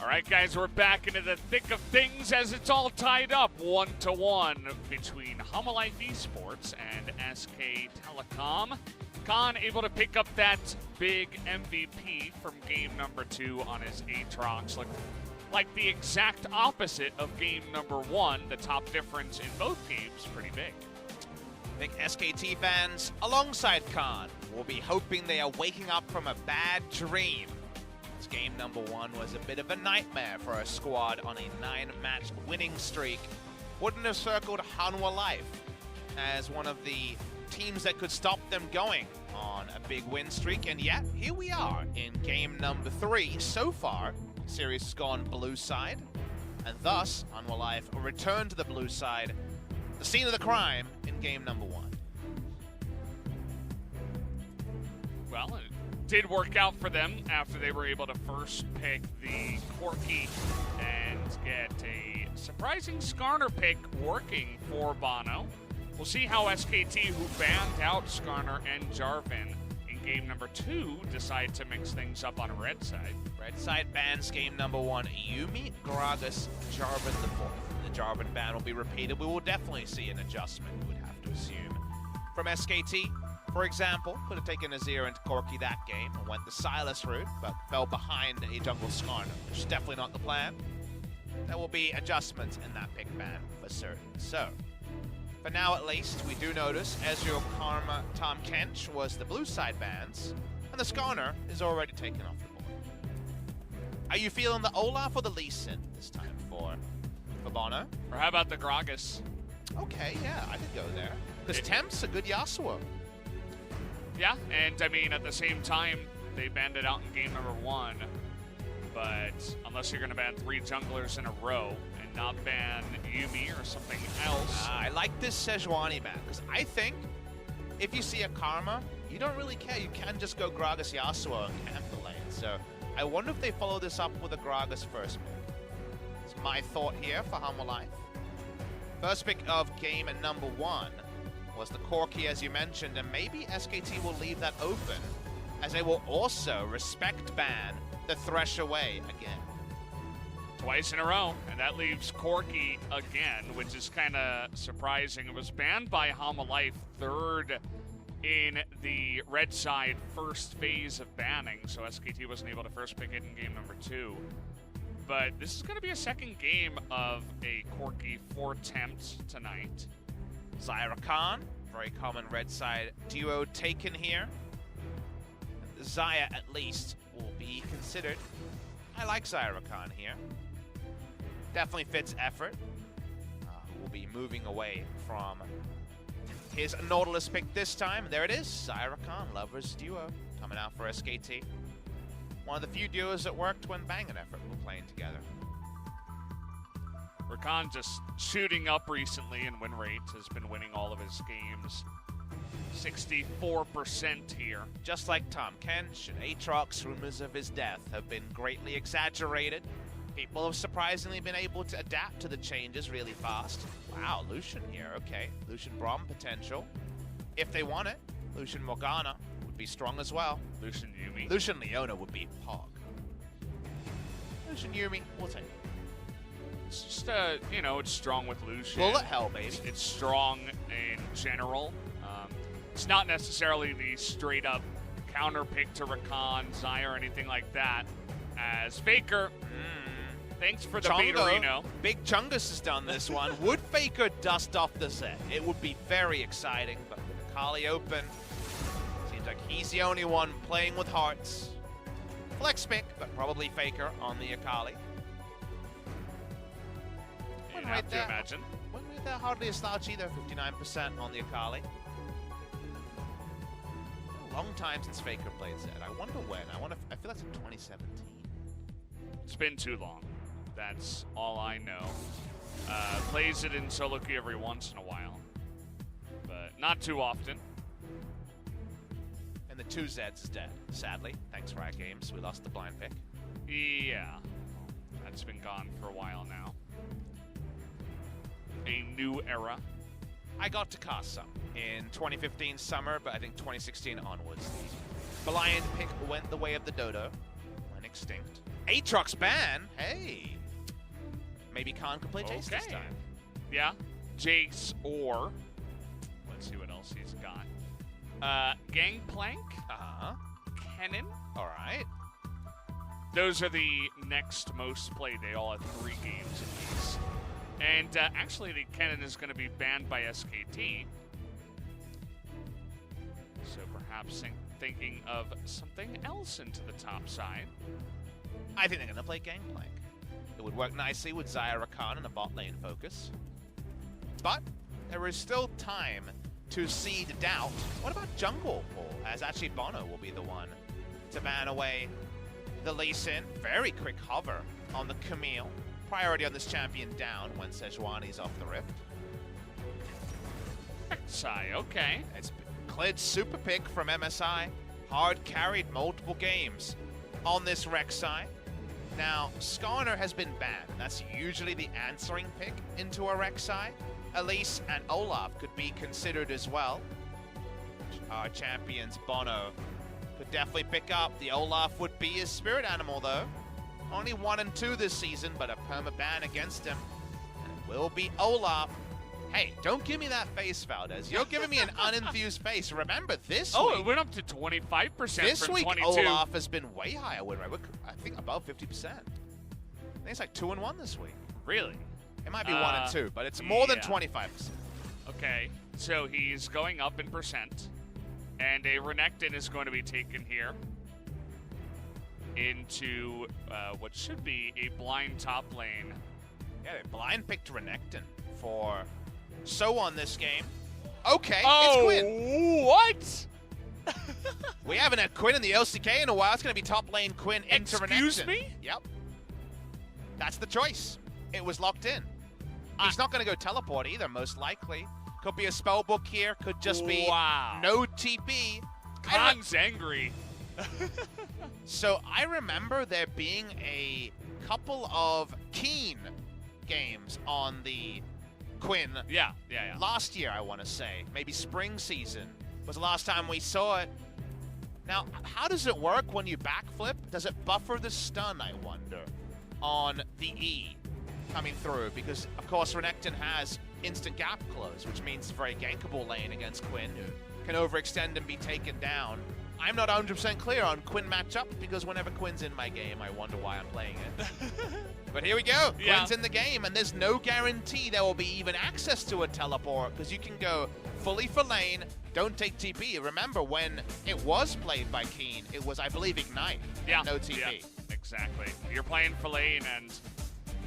All right, guys, we're back into the thick of things as it's all tied up 1-1 between Hanwha Esports and SK Telecom. Kahn able to pick up that big MVP from game number 2 on his Aatrox. Look like the exact opposite of game number 1. The top difference in both games pretty big. I think SKT fans, alongside Kahn, will be hoping they are waking up from a bad dream. This game number 1 was a bit of a nightmare for a squad on a 9-match winning streak. Wouldn't have circled Hanwha Life as one of the teams that could stop them going on a big win streak, and yet here we are in game number 3. So far, the series has gone blue side, and thus Hanwha Life will return to the blue side, the scene of the crime in game number 1. Well, it did work out for them after they were able to first pick the Corki and get a surprising Skarner pick working for Bono. We'll see how SKT, who banned out Skarner and Jarvan in game number 2, decide to mix things up on red side. Red side bans game number 1, Yuumi, Gragas, Jarvan the 4th. The Jarvan ban will be repeated. We will definitely see an adjustment, we would have to assume. From SKT, for example, could have taken Azir into Corki that game and went the Sylas route, but fell behind a jungle Skarner, which is definitely not the plan. There will be adjustments in that pick ban for certain. So, for now at least, we do notice Ezreal, Karma, Tom Kench was the blue side bans, and the Skarner is already taken off the board. Are you feeling the Olaf or the Lee Sin this time for Bono? Or how about the Gragas? Okay, yeah, I could go there. Because Temp's a good Yasuo. Yeah, and I mean, at the same time, they banned it out in game number 1, but unless you're going to ban 3 junglers in a row and not ban Yuumi or something else. I like this SoHwan ban, because I think if you see a Karma, you don't really care. You can just go Gragas Yasuo and camp the lane. So I wonder if they follow this up with a Gragas first pick. It's my thought here for Hanwha Life. First pick of game number 1 was the Corki, as you mentioned, and maybe SKT will leave that open, as they will also respect ban the Thresh away again. Twice in a row, and that leaves Corki again, which is kind of surprising. It was banned by Hanwha Life 3rd in the red side first phase of banning, so SKT wasn't able to first pick it in game number 2. But this is going to be a second game of a Corki 4 attempt tonight. Zyra Kahn, very common red side duo taken here. Xayah, at least, will be considered. I like Zyra Kahn here. Definitely fits effort. Will be moving away from his Nautilus pick this time. There it is, Zyra Kahn, Lovers duo, coming out for SKT. One of the few duos that worked when Bang and Effort were playing together. Kahn just shooting up recently in win rate, has been winning all of his games. 64% here. Just like Tom Kench and Aatrox, rumors of his death have been greatly exaggerated. People have surprisingly been able to adapt to the changes really fast. Wow, Lucian here, okay. Lucian Braum potential. If they want it, Lucian Morgana would be strong as well. Lucian Yuumi. Lucian Leona would be Pog. Lucian Yuumi, we'll take it. It's just, you know, it's strong with Lucian. Bullet hell, baby. It's strong in general. It's not necessarily the straight-up counter pick to Rakan, Xayah, or anything like that. As FLICKR, thanks for the Beaterino. Big Chungus has done this one. Would FLICKR dust off the set? It would be very exciting, but with Akali open, seems like he's the only one playing with hearts. Flex pick, but probably FLICKR on the Akali. You'd have to imagine. Wouldn't be that hardly a slouch either, 59% on the Akali. A long time since FLICKR played Zed. I wonder when. I feel like it's in 2017. It's been too long. That's all I know. Plays it in solo queue every once in a while, but not too often. And the 2 Zeds is dead, sadly. Thanks for our games. We lost the blind pick. Yeah, that's been gone for a while now. A new era. I got to cast some in 2015 summer, but I think 2016 onwards. The Blind pick went the way of the dodo, went extinct. Aatrox ban? Hey. Maybe Kahn can play Jace this time. Yeah. Jace or... Let's see what else he's got. Gangplank. Uh-huh. Kennen. All right. Those are the next most played. They all have 3 games apiece. And actually, the Kennen is going to be banned by SKT. So perhaps thinking of something else into the top side. I think they're going to play Gangplank. It would work nicely with Zyra Kahn and a bot lane focus. But there is still time to seed doubt. What about jungle, Paul? As actually Bono will be the one to ban away the Lee Sin. Very quick hover on the Camille. Priority on this champion down when SoHwan is off the Rift. MSI, okay. It's Clid super pick from MSI. Hard carried multiple games on this Rek'Sai. Now, Skarner has been banned. That's usually the answering pick into a Rek'Sai. Elise and Olaf could be considered as well. Our champions, Bono, could definitely pick up. The Olaf would be his spirit animal, though. Only 1 and 2 this season, but a perma-ban against him. And it will be Olaf. Hey, don't give me that face, Valdez. You're giving me an unenthused face. Remember, this week... Oh, it went up to 25% this from week, 22. Olaf has been way higher win rate. I think above 50%. I think it's like 2 and 1 this week. Really? It might be 1 and 2, but it's more than 25%. Okay, so he's going up in percent. And a Renekton is going to be taken here into what should be a blind top lane. Yeah, they blind picked Renekton for SoHwan this game. Okay, oh, it's Quinn. What? We haven't had Quinn in the LCK in a while. It's going to be top lane Quinn into Renekton. Excuse me? Yep. That's the choice. It was locked in. He's not going to go teleport either, most likely. Could be a spell book here. Could just be no TP. Kahn's angry. So I remember there being a couple of Keen games on the Quinn. Yeah. Last year, I want to say. Maybe spring season was the last time we saw it. Now, how does it work when you backflip? Does it buffer the stun, I wonder, on the E coming through? Because, of course, Renekton has instant gap close, which means it's a very gankable lane against Quinn, who can overextend and be taken down. I'm not 100% clear on Quinn matchup, because whenever Quinn's in my game, I wonder why I'm playing it. But here we go. Yeah. Quinn's in the game, and there's no guarantee there will be even access to a teleport, because you can go fully for lane, don't take TP. Remember, when it was played by Keen, it was, I believe, Ignite, and no TP. Yeah, exactly. You're playing for lane, and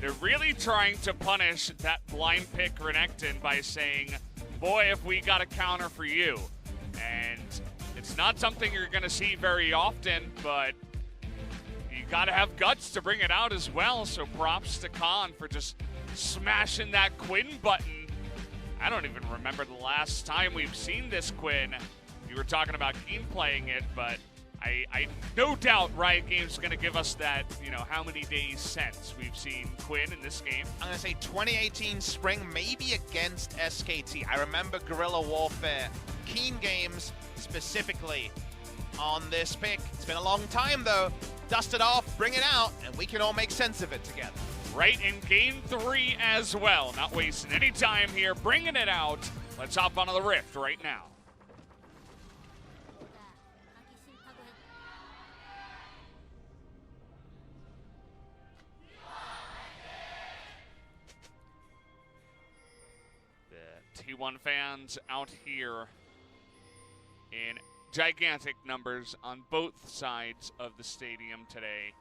they're really trying to punish that blind pick Renekton by saying, boy, if we got a counter for you. And it's not something you're going to see very often, but you got to have guts to bring it out as well. So props to Kahn for just smashing that Quinn button. I don't even remember the last time we've seen this Quinn. You were talking about Keen playing it, but I no doubt Riot Games is going to give us that, how many days since we've seen Quinn in this game. I'm going to say 2018 spring, maybe against SKT. I remember Guerrilla Warfare, Keen games specifically on this pick. It's been a long time, though. Dust it off, bring it out, and we can all make sense of it together. Right in Game 3 as well. Not wasting any time here, bringing it out. Let's hop onto the Rift right now. T1 fans out here in gigantic numbers on both sides of the stadium today.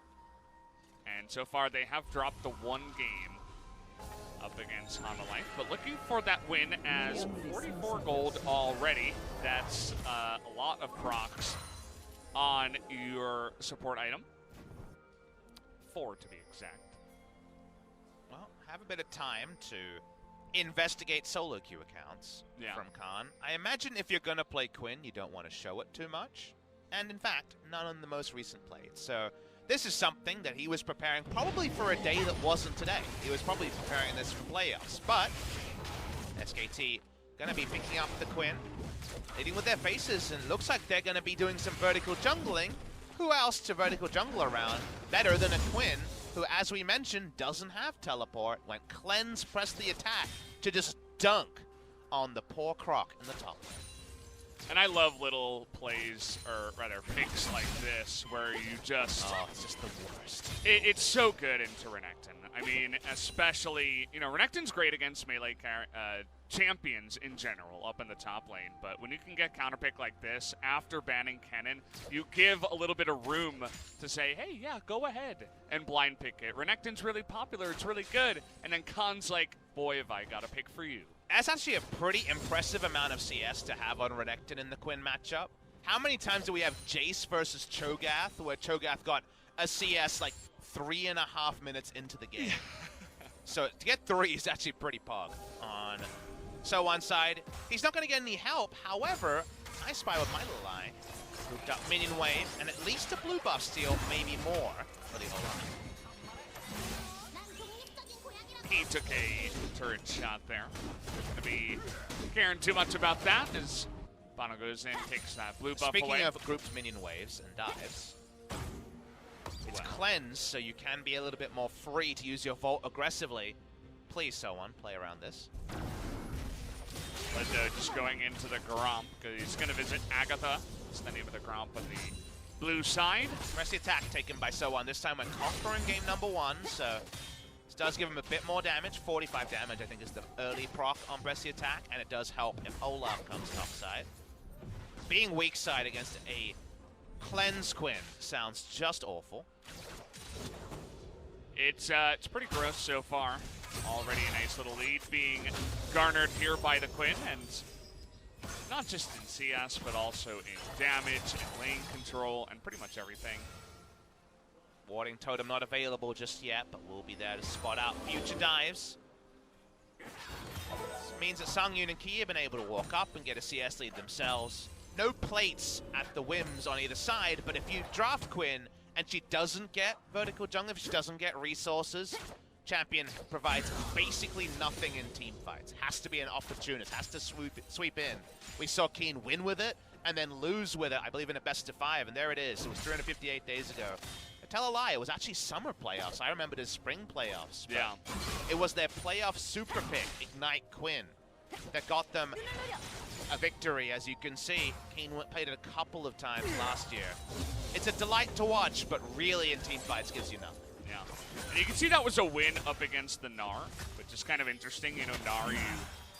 And so far they have dropped the 1 game up against Hanwha, but looking for that win as 44 gold already. That's a lot of procs on your support item. 4 to be exact. Well, have a bit of time to investigate solo queue accounts from Kahn. I imagine if you're going to play Quinn, you don't want to show it too much. And in fact, none on the most recent plays. So this is something that he was preparing probably for a day that wasn't today. He was probably preparing this for playoffs. But SKT going to be picking up the Quinn, leading with their faces, and looks like they're going to be doing some vertical jungling. who else to vertical jungle around better than a Quinn, who, as we mentioned, doesn't have teleport, went cleanse, press the attack to just dunk on the poor Croc in the top lane. And I love little plays, or rather picks like this, where you just... Oh, it's just the worst. It's so good into Renekton. I mean, especially, you know, Renekton's great against melee champions in general up in the top lane, but when you can get counterpick like this after banning Kennen, you give a little bit of room to say, hey, yeah, go ahead and blind pick it. Renekton's really popular, it's really good, and then Kahn's like, boy, have I got a pick for you. That's actually a pretty impressive amount of CS to have on Renekton in the Quinn matchup. How many times do we have Jace versus Cho'Gath, where Cho'Gath got a CS like 3.5 minutes into the game? So to get 3 is actually pretty pog on SoHwan side. He's not going to get any help. However, I spy with my little eye. Moved up minion wave, and at least a blue buff steal, maybe more for the whole line. He took a turret shot there. Gonna be caring too much about that as Bono goes in, takes that blue buff away. Speaking of grouped minion waves and dives, it's cleanse, so you can be a little bit more free to use your Volt aggressively. Please, SoHwan, play around this. But just going into the Gromp, because he's going to visit Agatha. It's the name of the Gromp on the blue side. Press the attack taken by SoHwan. This time went Conqueror in game number 1, so this does give him a bit more damage. 45 damage, I think, is the early proc on Press the attack, and it does help if Olaf comes topside. Being weak side against a cleanse Quinn sounds just awful. It's pretty gross so far. Already a nice little lead being garnered here by the Quinn, and not just in CS, but also in damage and lane control and pretty much everything. Warding Totem not available just yet, but we'll be there to spot out future dives. This means that Sangyoon and Ki have been able to walk up and get a CS lead themselves. No plates at the whims on either side, but if you draft Quinn and she doesn't get vertical jungle, if she doesn't get resources, champion provides basically nothing in team fights. Has to be an opportunist, has to sweep in. We saw Keen win with it and then lose with it, I believe in a best of 5, and there it is. It was 358 days ago. I tell a lie, it was actually summer playoffs. I remembered as spring playoffs. Yeah. It was their playoff super pick, Ignite Quinn, that got them a victory. As you can see, Keen played it a couple of times last year. It's a delight to watch, but really in team fights gives you nothing. Yeah. And you can see that was a win up against the Gnar, which is kind of interesting. You know, Gnar, you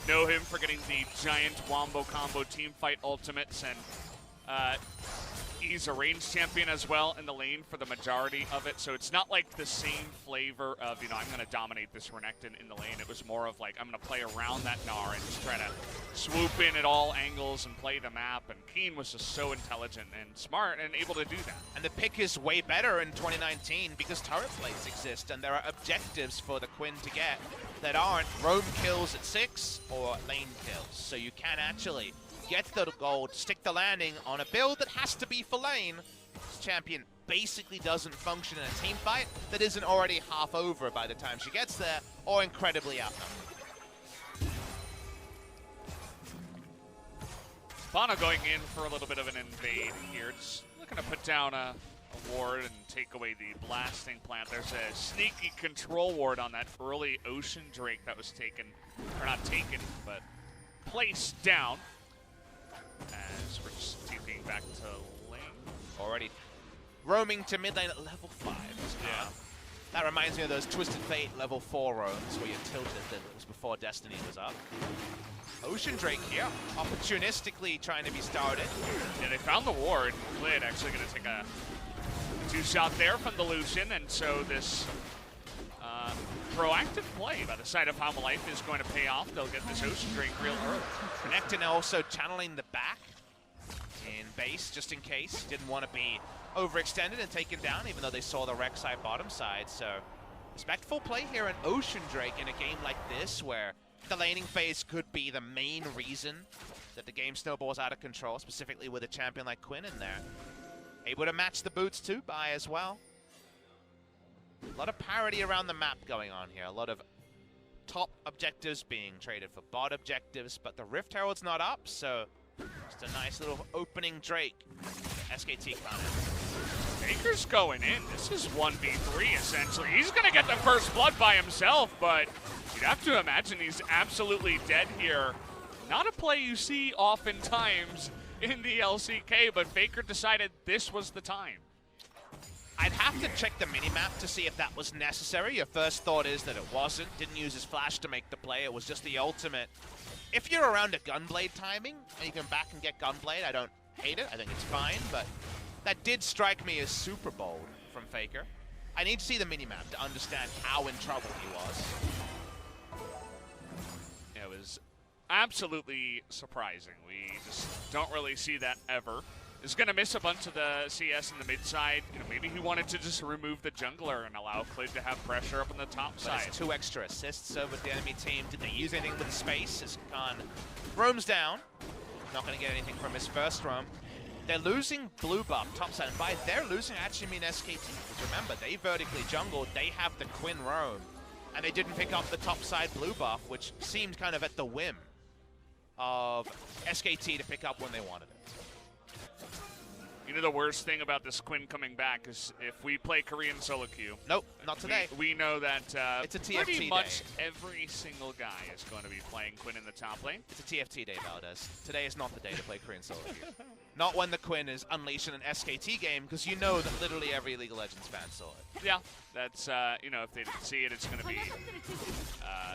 know him for getting the giant wombo combo team fight ultimates, and he's a range champion as well in the lane for the majority of it, so it's not like the same flavor of, you know, I'm going to dominate this Renekton in the lane. It was more of like, I'm going to play around that Gnar and just try to swoop in at all angles and play the map, and Keen was just so intelligent and smart and able to do that. And the pick is way better in 2019 because turret plays exist, and there are objectives for the Quinn to get that aren't roam kills at 6 or lane kills, so you can actually get the gold, stick the landing on a build that has to be for lane. This champion basically doesn't function in a team fight that isn't already half over by the time she gets there, or incredibly outnumbered. Bono going in for a little bit of an invade here. Just looking to put down a ward and take away the blasting plant. There's a sneaky control ward on that early Ocean Drake that was taken, or not taken, but placed down. As we're just TPing back to lane. Already roaming to mid lane at level 5. Yeah. That reminds me of those Twisted Fate level 4 roams where you tilted that it was before Destiny was up. Ocean Drake here, opportunistically trying to be started. Yeah, they found the ward. Clid actually going to take a 2-shot there from the Lucian, and so this proactive play by the side of Hanwha is going to pay off. They'll get this Ocean Drake real early. Renekton also channeling the back in base, just in case. Didn't want to be overextended and taken down, even though they saw the Rek'Sai bottom side. So, respectful play here in Ocean Drake in a game like this, where the laning phase could be the main reason that the game snowballs out of control, specifically with a champion like Quinn in there. Able to match the boots too, by as well. A lot of parity around the map going on here. A lot of top objectives being traded for bot objectives, but the Rift Herald's not up, so just a nice little opening Drake. SKT Kahn. FLICKR's going in. This is 1v3 essentially. He's going to get the first blood by himself, but you'd have to imagine he's absolutely dead here. Not a play you see oftentimes in the LCK, but FLICKR decided this was the time. I'd have to check the minimap to see if that was necessary. Your first thought is that it wasn't. Didn't use his flash to make the play. It was just the ultimate. If you're around a Gunblade timing and you can back and get Gunblade, I don't hate it. I think it's fine, but that did strike me as super bold from FLICKR. I need to see the minimap to understand how in trouble he was. It was absolutely surprising. We just don't really see that ever. Is going to miss a bunch of the CS in the mid side. You know, maybe he wanted to just remove the jungler and allow Clid to have pressure up on the top side. 2 extra assists over the enemy team. Did they use anything with the space as Kahn roams down? Not going to get anything from his first roam. They're losing blue buff top side. And by they're losing, I actually mean SKT. Because remember, they vertically jungled. They have the Quinn roam. And they didn't pick up the top side blue buff, which seemed kind of at the whim of SKT to pick up when they wanted it. You know, the worst thing about this Quinn coming back is if we play Korean solo queue. Nope, not today. We know that it's a TFT pretty day. much every single guy is going to be playing Quinn in the top lane. It's a TFT day, Valdez. Today is not the day to play Korean solo queue. Not when the Quinn is unleashed in an SKT game, because you know that literally every League of Legends fan saw it. Yeah, that's, you know, if they didn't see it, it's going to be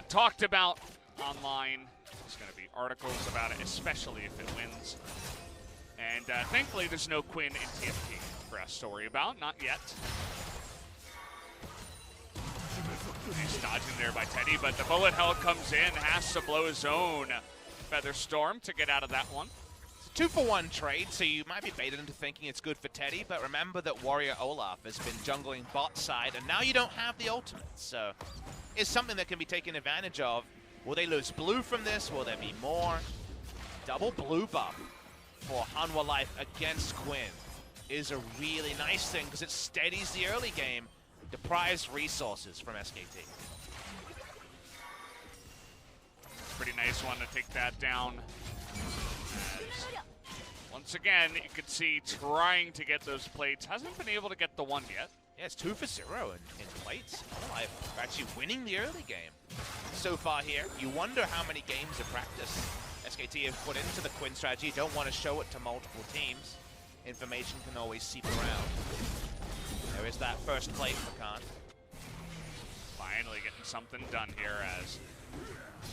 talked about online. There's going to be articles about it, especially if it wins. And thankfully, there's no Quinn in TFT for us to worry about. Not yet. Nice dodging there by Teddy, but the bullet hell comes in. Has to blow his own Feather Storm to get out of that one. It's a 2-for-1 trade, so you might be baited into thinking it's good for Teddy, but remember that Warrior Olaf has been jungling bot side, and now you don't have the ultimate. So it's something that can be taken advantage of. Will they lose blue from this? Will there be more? Double blue buff for Hanwha Life against Quinn is a really nice thing because it steadies the early game, deprives resources from SKT. Pretty nice one to take that down. As once again, you can see trying to get those plates. Hasn't been able to get the one yet. Yeah, it's 2 for 0 in plates. Hanwha Life are actually winning the early game so far here. You wonder how many games of practice SKT have put into the Quinn strategy. Don't want to show it to multiple teams. Information can always seep around. There is that first plate for Kahn. Finally getting something done here as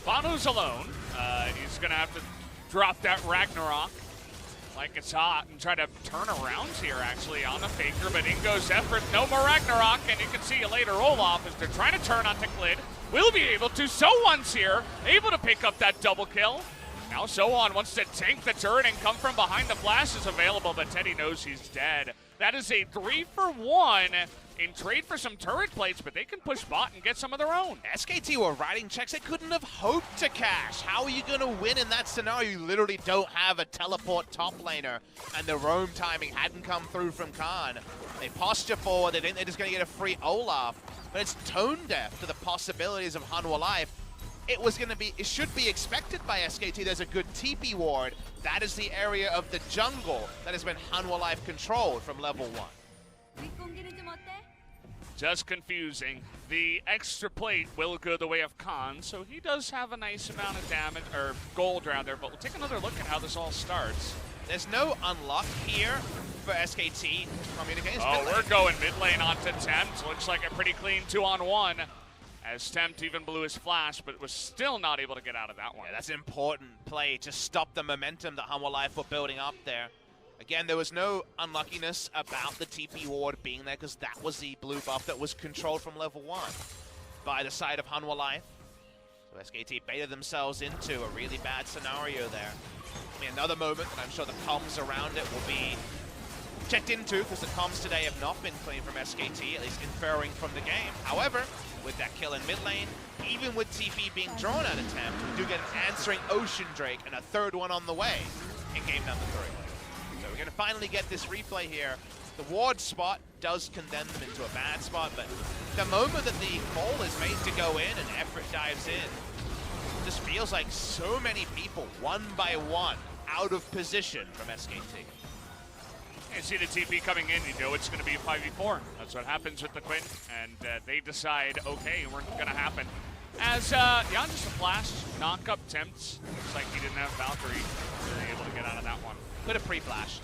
Banu's alone. He's going to have to drop that Ragnarok like it's hot and try to turn around here actually on the FLICKR, but in goes effort. No more Ragnarok, and you can see you later Olaf as they're trying to turn onto Clid. Will be able to. SoHwan's here, able to pick up that double kill. Now SoHwan wants to tank the turret and come from behind. The flash is available, but Teddy knows he's dead. That is a 3-for-1 in trade for some turret plates, but they can push bot and get some of their own. SKT were writing checks they couldn't have hoped to cash. How are you going to win in that scenario? You literally don't have a teleport top laner, and the roam timing hadn't come through from Kahn. They posture forward, they think they're just going to get a free Olaf, but it's tone deaf to the possibilities of Hanwha Life. It should be expected by SKT. There's a good TP ward. That is the area of the jungle that has been Hanwha Life controlled from level 1. Just confusing. The extra plate will go the way of Kahn, so he does have a nice amount of damage, or gold rather, but we'll take another look at how this all starts. There's no unlock here for SKT. Oh, we're going mid lane onto Tempt. Looks like a pretty clean 2-on-1. As Tempt even blew his flash, but was still not able to get out of that one. Yeah, that's an important play to stop the momentum that Hanwha Life were building up there. Again, there was no unluckiness about the TP ward being there because that was the blue buff that was controlled from level 1 by the side of Hanwha Life. So SKT baited themselves into a really bad scenario there. I mean, another moment, and I'm sure the comms around it will be checked into because the comms today have not been clean from SKT, at least inferring from the game. However, with that kill in mid lane, even with TP being drawn out of Tempt, we do get an answering Ocean Drake and a third one on the way in game number 3. So we're going to finally get this replay here. The ward spot does condemn them into a bad spot, but the moment that the call is made to go in and effort dives in, it just feels like so many people, one by one, out of position from SKT. You see the TP coming in, you know it's going to be a 5v4. That's what happens with the Quinn, and they decide, okay, we're going to happen. As, yeah, just a flash, knock-up attempts. Looks like he didn't have Valkyrie really able to get out of that one. Could have pre-flashed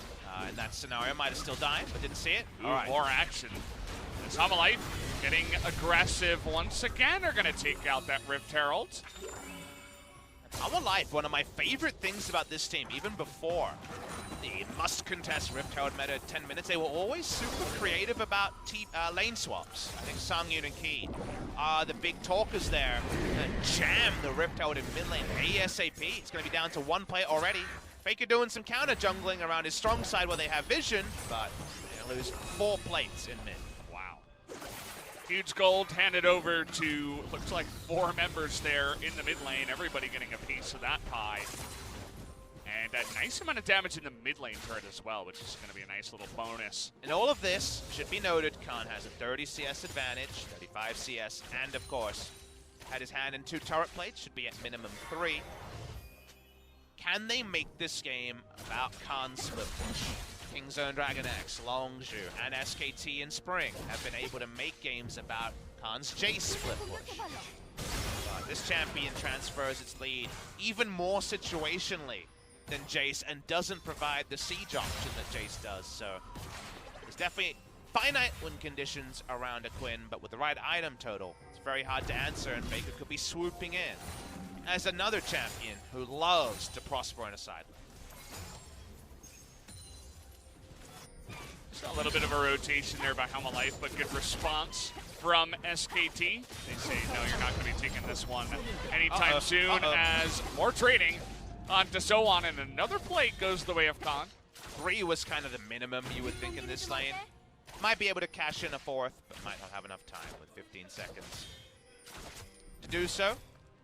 in that scenario. Might have still died, but didn't see it. Ooh, all right. More action. As HLE getting aggressive once again. Are going to take out that Rift Herald. HLE, one of my favorite things about this team, even before the must-contest Rift Herald meta 10 minutes, they were always super creative about lane swaps. I think Sangyoon and Kahn are the big talkers there. Jam the Rift Herald in mid lane ASAP. It's going to be down to one player already. FLICKR doing some counter jungling around his strong side where they have vision, but they lose 4 plates in mid. Wow. Huge gold handed over to, looks like 4 members there in the mid lane. Everybody getting a piece of that pie. And a nice amount of damage in the mid lane turret as well, which is going to be a nice little bonus. And all of this should be noted, Kahn has a 30 CS advantage, 35 CS, and of course, had his hand in 2 turret plates, should be at minimum 3. Can they make this game about Kahn's split push? Kingzone, Dragon X, Longzhu, and SKT in Spring have been able to make games about Kahn's Jace split push. This champion transfers its lead even more situationally than Jace and doesn't provide the siege option that Jace does. So there's definitely finite win conditions around a Quinn, but with the right item total, it's very hard to answer, and FLICKR could be swooping in as another champion who loves to prosper on a side. Just a little bit of a rotation there by HLE, but good response from SKT. They say, no, you're not going to be taking this one anytime soon, as more trading onto SoHwan, and another plate goes the way of Kahn. 3 was kind of the minimum you would think in this lane. Might be able to cash in a 4th, but might not have enough time with 15 seconds to do so.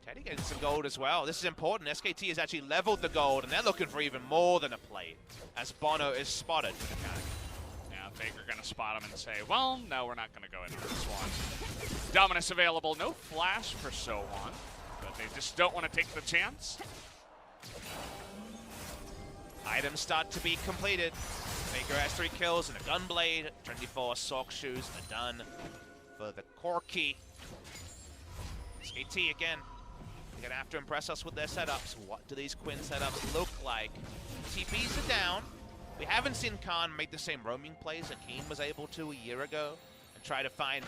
Teddy getting some gold as well. This is important. SKT has actually leveled the gold, and they're looking for even more than a plate, as Bono is spotted with the Kahn. Yeah, FLICKR going to spot him and say, well, no, we're not going to go into this one. Dominus available. No flash for SoHwan, but they just don't want to take the chance. Items start to be completed. FLICKR has 3 kills and a Gunblade. 24 Sock Shoes are done for the Corki. SKT again. They're gonna have to impress us with their setups. What do these Quinn setups look like? TPs are down. We haven't seen Kahn make the same roaming plays that Kahn was able to a year ago and try to find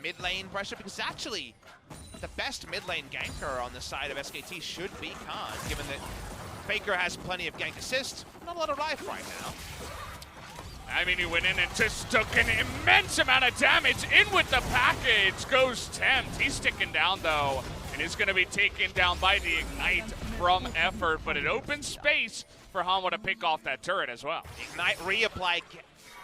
mid lane pressure, because actually the best mid lane ganker on the side of SKT should be Kahn, given that FLICKR has plenty of gank assist, not a lot of life right now. I mean, he went in and just took an immense amount of damage. In with the package goes Tempt. He's sticking down, though, and is going to be taken down by the Ignite from Effort, but it opens space for Hanwha to pick off that turret as well. Ignite reapply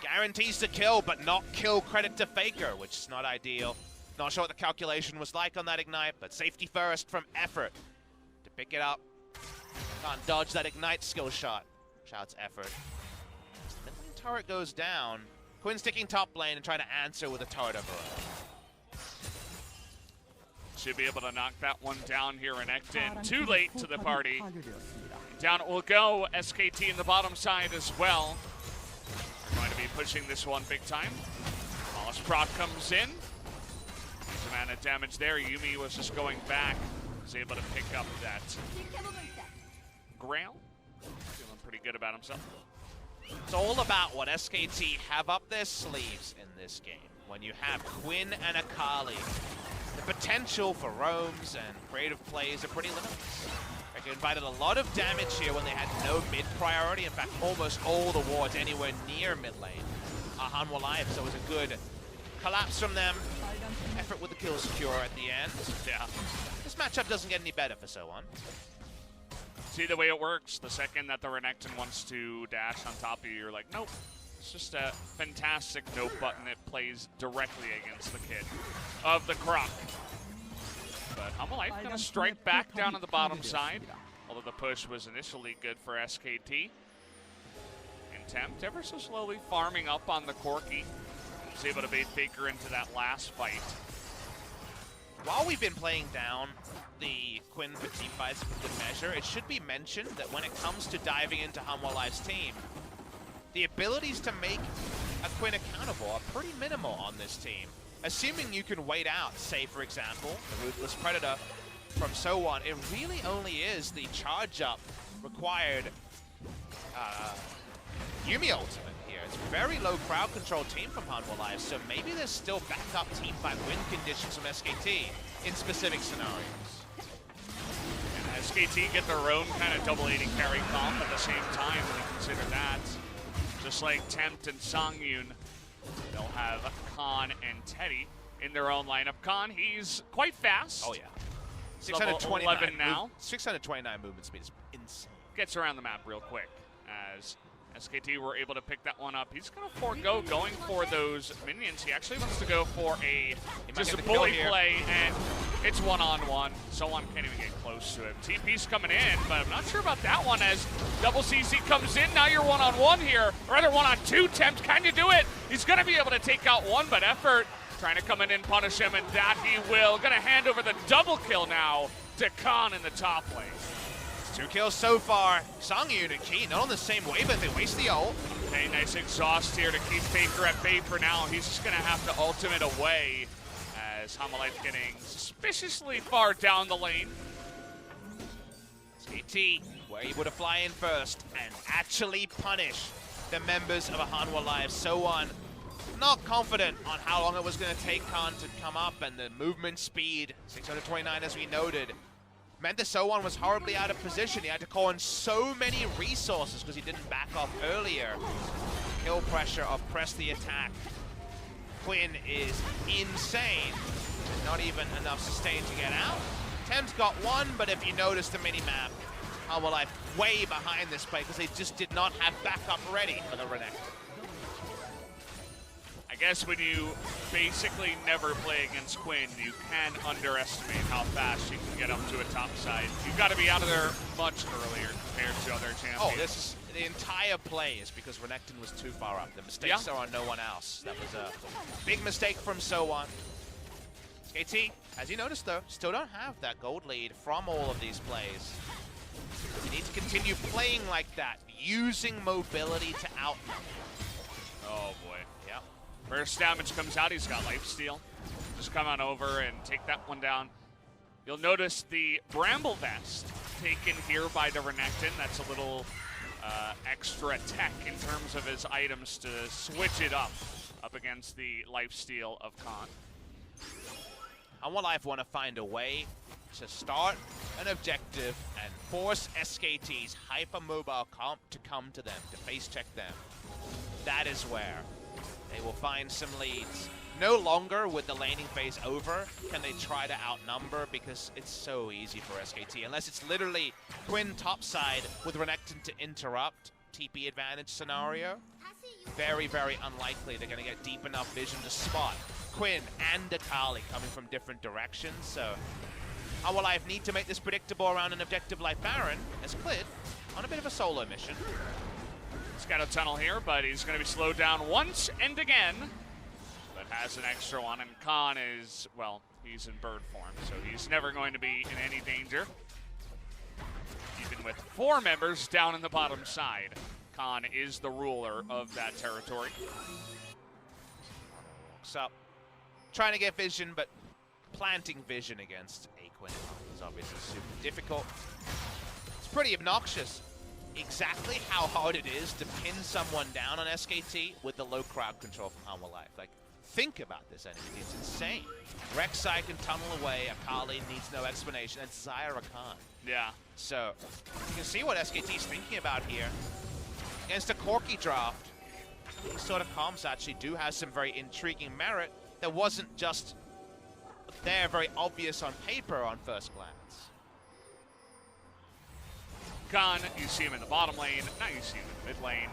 guarantees the kill, but not kill credit to FLICKR, which is not ideal. Not sure what the calculation was like on that Ignite, but safety first from Effort to pick it up. Can't dodge that Ignite skill shot. Shouts Effort. As the mid lane turret goes down, Quinn's sticking top lane and trying to answer with a turret of her own. Should be able to knock that one down here in Ekton. Too late to the party. Down it will go. SKT in the bottom side as well. They're going to be pushing this one big time. Wallace proc comes in. Huge amount of damage there. Yuumi was just going back. Was able to pick up that Grail. Feeling pretty good about himself. It's all about what SKT have up their sleeves in this game. When you have Quinn and Akali, the potential for roams and creative plays are pretty limitless. They invited a lot of damage here when they had no mid priority. In fact, almost all the wards anywhere near mid lane are Hanwha live, so it was a good collapse from them. Effort with the kill secure at the end. Yeah. This matchup doesn't get any better for SoHwan. See the way it works. The second that the Renekton wants to dash on top of you, you're like, nope. It's just a fantastic nope button. It plays directly against the kid of the Croc. But HLE going to strike back down on the bottom side. Although the push was initially good for SKT. And Tempt ever so slowly farming up on the Corki. Was able to bait FLICKR into that last fight. While we've been playing down the Quinn for teamfights for good measure, it should be mentioned that when it comes to diving into Hanwha Live's team, the abilities to make a Quinn accountable are pretty minimal on this team. Assuming you can wait out, say for example, the Ruthless Predator from SoHwan, it really only is the charge up required Yuumi ultimate here. It's a very low crowd control team from Hanwha Live, so maybe there's still backup team fight win conditions from SKT in specific scenarios. And SKT get their own kind of double AD carry comp at the same time when you consider that. Just like Tempt and Sangyoon, they'll have Kahn and Teddy in their own lineup. Kahn, he's quite fast. Oh yeah. 629 now. 629 movement speed is insane. Gets around the map real quick as SKT were able to pick that one up. He's going to forego going for those minions. He actually wants to go for just a bully play, and it's one-on-one. SoHwan can't even get close to him. TP's coming in, but I'm not sure about that one as double CC comes in. Now you're one-on-one here, or rather one-on-two. Tempt, can you do it? He's going to be able to take out one, but Effort trying to come in and punish him, and that he will. Going to hand over the double kill now to Kahn in the top lane. 2 kills so far. Sangyoon and Key not on the same wave, but they waste the ult. Okay, nice exhaust here to keep FLICKR at bay for now. He's just going to have to ultimate away as Hanwha Life getting suspiciously far down the lane. SKT were able to fly in first and actually punish the members of a Hanwha Live. SoHwan not confident on how long it was going to take Kahn to come up, and the movement speed, 629 as we noted, meant that SoHwan was horribly out of position. He had to call in so many resources because he didn't back off earlier. Kill pressure of press the attack. Quinn is insane. Not even enough sustain to get out. Temp's got one, but if you notice the mini-map, Hanwha Life way behind this play because they just did not have backup ready for the Renekton. I guess when you basically never play against Quinn, you can underestimate how fast you can get up to a top side. You've got to be out of there much earlier compared to other champions. Oh, this is the entire play is because Renekton was too far up. The mistakes are on no one else. That was a big mistake from SoHwan. SKT, as you noticed though, still don't have that gold lead from all of these plays. You need to continue playing like that, using mobility to outnumber. Oh boy. Yeah. First damage comes out, he's got lifesteal. Just come on over and take that one down. You'll notice the Bramble Vest taken here by the Renekton. That's a little extra tech in terms of his items to switch it up against the lifesteal of Kahn. Hanwha Life want to find a way to start an objective and force SKT's hyper-mobile comp to come to them, to face-check them. That is where they will find some leads. No longer with the laning phase over can they try to outnumber because it's so easy for SKT. Unless it's literally Quinn topside with Renekton to interrupt, TP advantage scenario. Very, very unlikely they're going to get deep enough vision to spot Quinn and Akali coming from different directions. So Hanwha Life need to make this predictable around an objective like Baron as Clid on a bit of a solo mission. He's got a tunnel here, but he's going to be slowed down once and again. But has an extra one, and Kahn is, well, he's in bird form, so he's never going to be in any danger. Even with 4 members down in the bottom side, Kahn is the ruler of that territory. So, trying to get vision, but planting vision against a Quinn is obviously super difficult. It's pretty obnoxious exactly how hard it is to pin someone down on SKT with the low crowd control from Hanwha Life. Like, think about this enemy. It's insane. Rek'Sai can tunnel away. Akali needs no explanation. And Zyra Kahn. Yeah. So, you can see what SKT's thinking about here. Against a Corki draft, these sort of comps actually do have some very intriguing merit that wasn't just there, very obvious on paper on first glance. Kahn, you see him in the bottom lane, now you see him in the mid lane.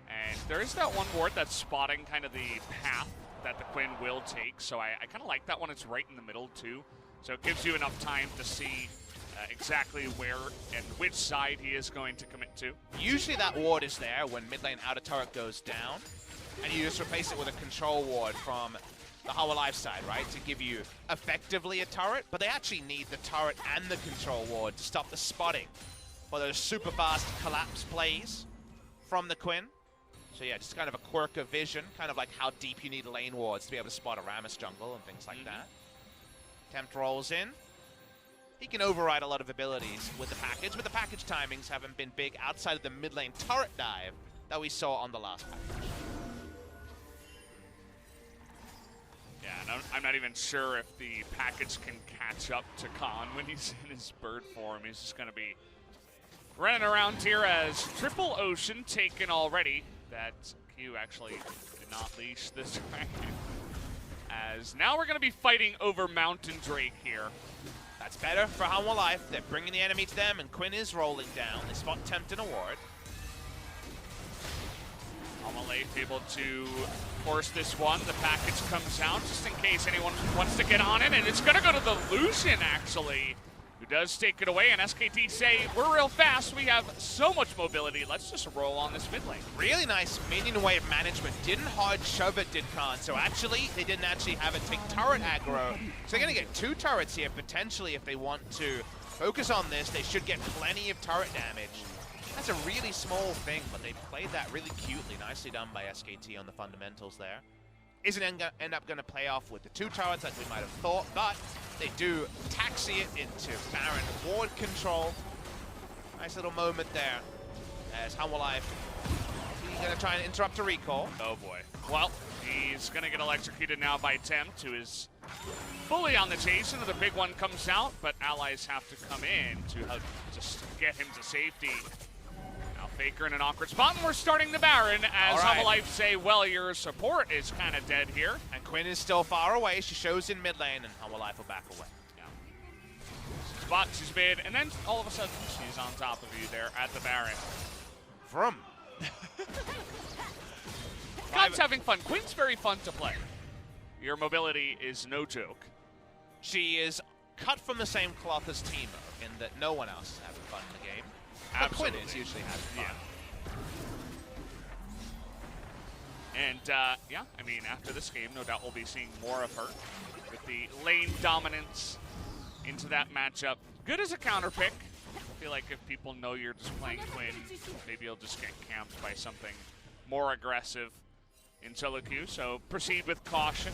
And there is that one ward that's spotting kind of the path that the Quinn will take, so I kind of like that one. It's right in the middle too, so it gives you enough time to see exactly where and which side he is going to commit to. Usually that ward is there when mid lane outer turret goes down, and you just replace it with a control ward from the Hanwha Life side, right, to give you effectively a turret, but they actually need the turret and the control ward to stop the spotting for those super fast collapse plays from the Quinn. So yeah, just kind of a quirk of vision, kind of like how deep you need lane wards to be able to spot a Rammus jungle and things like that. Tempt rolls in. He can override a lot of abilities with the package, but the package timings haven't been big outside of the mid lane turret dive that we saw on the last package. Yeah, and I'm not even sure if the package can catch up to Kahn when he's in his bird form. He's just going to be running around here as Triple Ocean taken already. That Q actually did not leash this time. As now we're going to be fighting over Mountain Drake here. That's better for Hanwha Life. They're bringing the enemy to them, and Quinn is rolling down. They spot Tempt and a ward. Hanwha Life able to force this one. The package comes out just in case anyone wants to get on it, and it's going to go to the Lucian, actually, who does take it away, and SKT say, we're real fast, we have so much mobility, let's just roll on this mid lane. Really nice minion wave management. Didn't hard shove it, did Kahn. So actually, they didn't actually have it take turret aggro. So they're going to get 2 turrets here, potentially, if they want to focus on this. They should get plenty of turret damage. That's a really small thing, but they played that really cutely. Nicely done by SKT on the fundamentals there. Isn't end up going to play off with the 2 turrets like we might have thought, but they do taxi it into Baron ward control. Nice little moment there as Hanwha Life, he's going to try and interrupt a recall. Oh boy. Well, he's going to get electrocuted now by Tempt, who is fully on the chase. Another big one comes out, but allies have to come in to help just get him to safety. FLICKR in an awkward spot, and we're starting the Baron as Hanwha Life say, well, your support is kind of dead here. And Quinn is still far away. She shows in mid lane, and Hanwha Life will back away. Yeah. Spot, she's mid, and then all of a sudden, she's on top of you there at the Baron. Vroom. Kahn's having fun. Quinn's very fun to play. Your mobility is no joke. She is cut from the same cloth as Teemo, in that no one else is having fun in the game. Absolutely. Quinn is usually having fun. Yeah. And, yeah, I mean, after this game, no doubt we'll be seeing more of her with the lane dominance into that matchup. Good as a counter pick. I feel like if people know you're just playing Quinn, maybe you'll just get camped by something more aggressive in solo queue, so proceed with caution.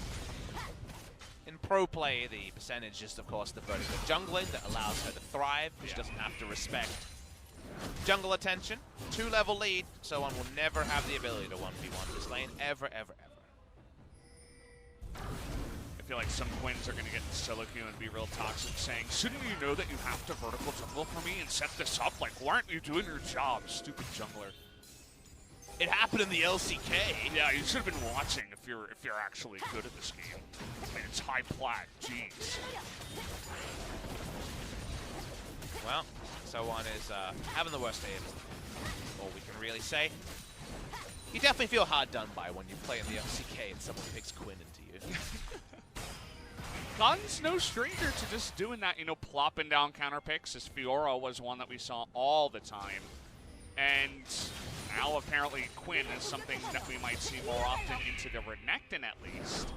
In pro play, the percentage is, of course, the vertical jungling that allows her to thrive. She doesn't have to respect jungle attention. 2-level lead, SoHwan will never have the ability to 1v1 this lane, ever, ever, ever. I feel like some Quins are going to get in solo queue and be real toxic, saying, shouldn't you know that you have to vertical jungle for me and set this up? Like, why aren't you doing your job, stupid jungler? It happened in the LCK. Yeah, you should have been watching if you're actually good at this game. I mean, it's high plat, jeez. Well, SoHwan is having the worst day of his life, all we can really say. You definitely feel hard done by when you play in the LCK and someone picks Quinn into you. Kahn's no stranger to just doing that, you know, plopping down counter picks, as Fiora was one that we saw all the time. And now apparently Quinn is something that we might see more often into the Renekton at least.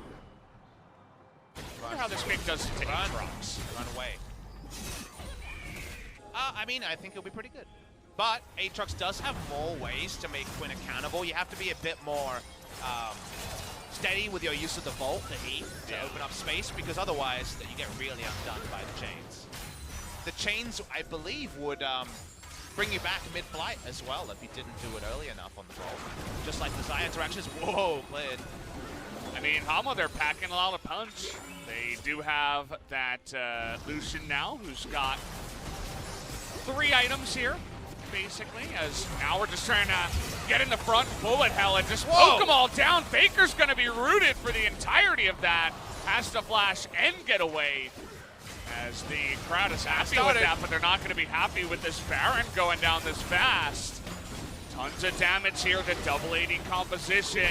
I wonder how this pick does to Aatrox. Run away. I mean, I think it'll be pretty good. But Aatrox does have more ways to make Quinn accountable. You have to be a bit more steady with your use of the Vault, the E, to open up space, because otherwise you get really undone by the chains. The chains, I believe, would bring you back mid-flight as well if you didn't do it early enough on the Vault. Just like the Xayah interactions. Whoa, Clid. I mean, Hanwha, they're packing a lot of punch. They do have that Lucian now, who's got 3 items here, basically, as now we're just trying to get in the front, bullet hell, and just poke them all down. FLICKR's going to be rooted for the entirety of that. Has to flash and get away, as the crowd is happy with that, but they're not going to be happy with this Baron going down this fast. Tons of damage here, the double AD composition.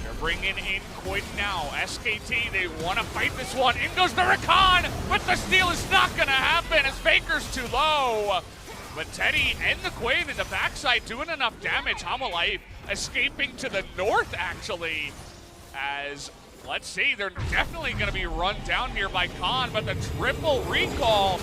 They're bringing in Clid now. SKT, they want to fight this one. In goes the Recon, but the steal is not going to happen as FLICKR's too low. But Teddy and the Queen in the backside doing enough damage. Hanwha Life escaping to the north, actually. As, let's see, they're definitely going to be run down here by Kahn, but the triple recall,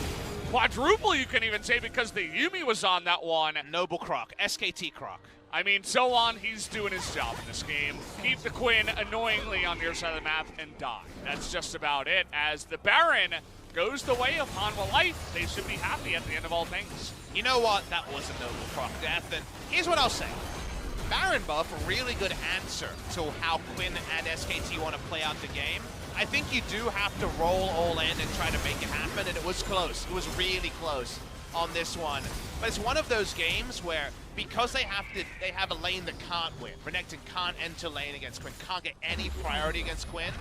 quadruple you can even say, because the Yuumi was on that one. Noble Croc, SKT Croc. I mean, SoHwan, he's doing his job in this game. Keep the Quinn annoyingly on your side of the map and die. That's just about it. As the Baron goes the way of Hanwha Life, they should be happy at the end of all things. You know what? That was a noble proc death, and here's what I'll say. Baron buff, a really good answer to how Quinn and SKT want to play out the game. I think you do have to roll all in and try to make it happen, and it was close. It was really close on this one. But it's one of those games where, because they have a lane that can't win. Renekton can't enter lane against Quinn, can't get any priority against Quinn.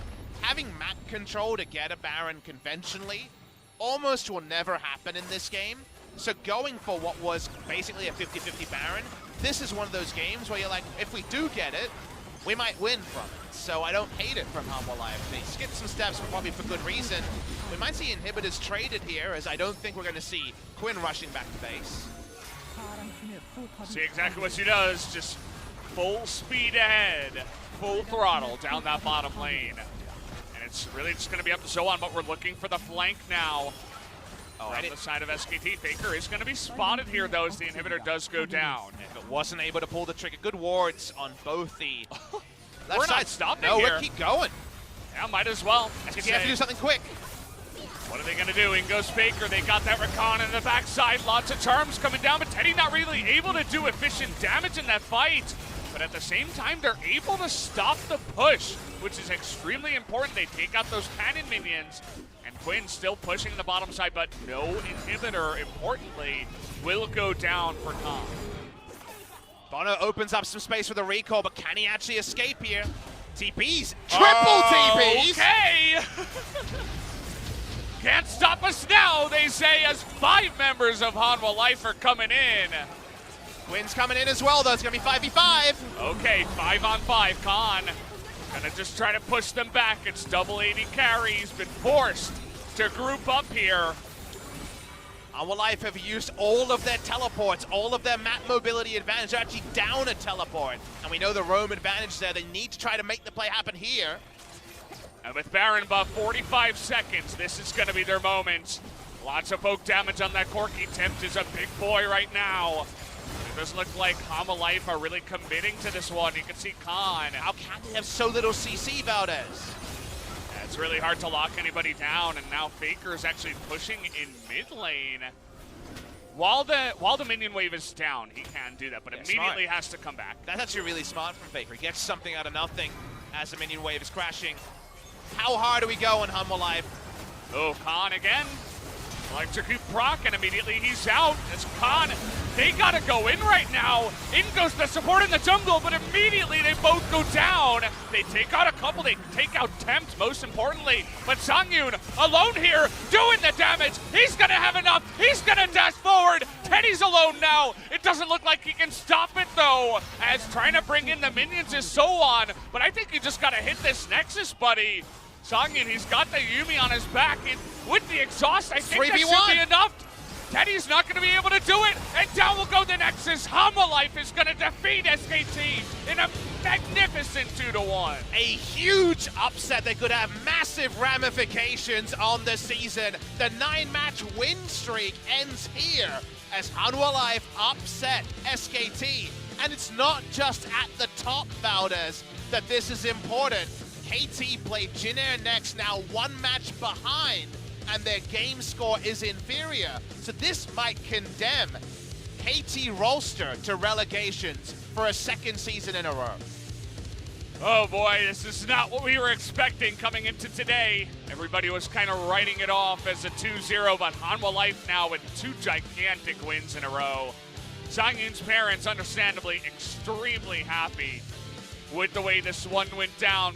Having map control to get a Baron conventionally almost will never happen in this game. So going for what was basically a 50-50 Baron, this is one of those games where you're like, if we do get it, we might win from it. So I don't hate it from Hanwha Life. They skipped some steps, probably for good reason. We might see inhibitors traded here, as I don't think we're going to see Quinn rushing back to base. See exactly what she does, just full speed ahead, full throttle down that bottom lane. And it's really just going to be up to SoHwan, but we're looking for the flank now. On the side of SKT. FLICKR is going to be spotted here, though, as the inhibitor does go down. If it wasn't able to pull the trigger, good wards on both the left We're side. not stopping no, here. we'll keep going. Yeah, might as well. SKT have to do something quick. What are they going to do? In goes FLICKR. They got that recon in the backside. Lots of charms coming down, but Teddy not really able to do efficient damage in that fight. But at the same time, they're able to stop the push, which is extremely important. They take out those cannon minions. And Quinn still pushing the bottom side, but no inhibitor, importantly, will go down for Kahn. Bono opens up some space for the recall, but can he actually escape here? TPs, triple TPs! Okay! Can't stop us now, they say, as 5 members of Hanwha Life are coming in. Quinn's coming in as well, though. It's going to be 5v5. Okay, 5 on 5. Kahn gonna just try to push them back. It's double 80 carry. He's been forced to group up here. Hanwha Life have used all of their teleports, all of their map mobility advantage. They're actually down a teleport. And we know the roam advantage there. They need to try to make the play happen here. And with Baron buff, 45 seconds, this is gonna be their moment. Lots of poke damage on that Corki. Tempt is a big boy right now. It does look like Hanwha Life are really committing to this one. You can see Kahn. How can they have so little CC, Valdez? Yeah, it's really hard to lock anybody down, and now FLICKR is actually pushing in mid lane. While the minion wave is down, he can do that, but immediately has to come back. That's actually really smart from FLICKR. He gets something out of nothing as the minion wave is crashing. How hard do we go on Hanwha Life? Oh, Kahn again. Electrocute proc, and immediately he's out. As Kahn, they gotta go in right now. In goes the support in the jungle, but immediately they both go down. They take out a couple, they take out Tempt, most importantly. But Sangyoon alone here, doing the damage. He's gonna have enough. He's gonna dash forward. Teddy's alone now. It doesn't look like he can stop it, though, as trying to bring in the minions is SoHwan. But I think you just gotta hit this Nexus, buddy. Sangyoon, he's got the Yuumi on his back, and with the exhaust, I think that should be enough. Teddy's not going to be able to do it, and down will go the Nexus. Hanwha Life is going to defeat SKT in a magnificent 2-1. A huge upset that could have massive ramifications on the season. The 9-match win streak ends here as Hanwha Life upset SKT. And it's not just at the top, Valdez, that this is important. KT played Jin Air next, now 1 match behind, and their game score is inferior. So this might condemn KT Rolster to relegations for a 2nd season in a row. Oh boy, this is not what we were expecting coming into today. Everybody was kind of writing it off as a 2-0, but Hanwha Life now with 2 gigantic wins in a row. Sangyoon's parents, understandably, extremely happy with the way this one went down.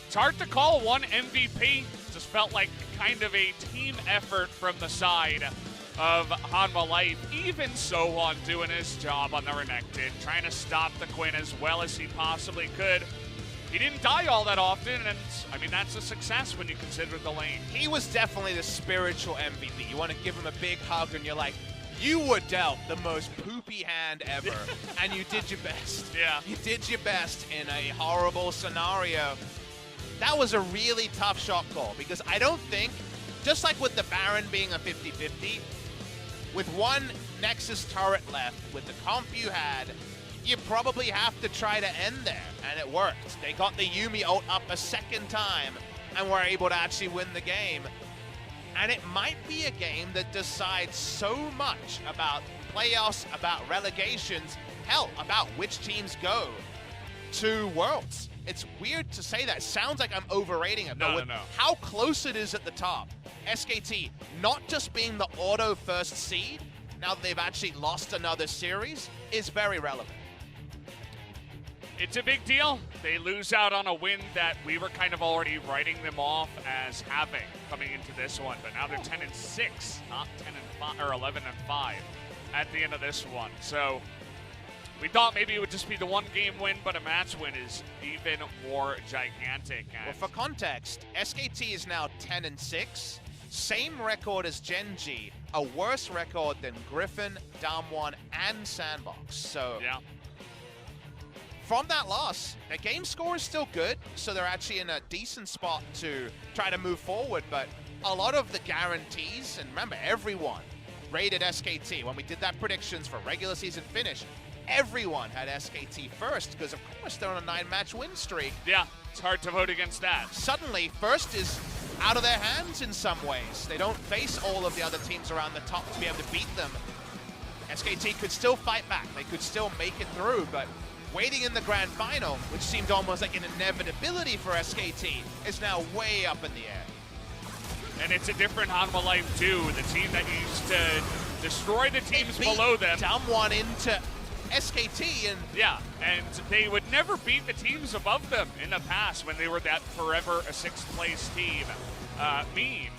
It's hard to call one MVP. Just felt like kind of a team effort from the side of Hanwha Life. Even SoHwan doing his job on the Renekton, trying to stop the Quinn as well as he possibly could. He didn't die all that often, and I mean, that's a success when you consider the lane. He was definitely the spiritual MVP. You want to give him a big hug, and you're like, you were dealt the most poopy hand ever, and you did your best. Yeah. You did your best in a horrible scenario. That was a really tough shot call, because I don't think, just like with the Baron being a 50-50, with one Nexus turret left, with the comp you had, you probably have to try to end there, and it worked. They got the Yuumi ult up a second time, and were able to actually win the game. And it might be a game that decides so much about playoffs, about relegations, hell, about which teams go to Worlds. It's weird to say that. It sounds like I'm overrating it, but with how close it is at the top, SKT not just being the auto first seed, now that they've actually lost another series, is very relevant. It's a big deal. They lose out on a win that we were kind of already writing them off as having coming into this one, but now they're 10-6, not 10-5 or 11-5 at the end of this one. So we thought maybe it would just be the one-game win, but a match win is even more gigantic. Well, for context, SKT is now 10-6, same record as Gen.G, a worse record than Griffin, Damwon, and Sandbox. So yeah. From that loss, their game score is still good, so they're actually in a decent spot to try to move forward, but a lot of the guarantees, and remember, everyone rated SKT. When we did that predictions for regular season finish, everyone had SKT first, because of course they're on a 9-match win streak. Yeah, it's hard to vote against that. Suddenly, first is out of their hands in some ways. They don't face all of the other teams around the top to be able to beat them. SKT could still fight back. They could still make it through, but waiting in the grand final, which seemed almost like an inevitability for SKT, is now way up in the air. And it's a different Hanwha Life too, the team that used to destroy the teams below them. Damwon into SKT, and yeah, and they would never beat the teams above them in the past when they were that forever a 6th place team meme.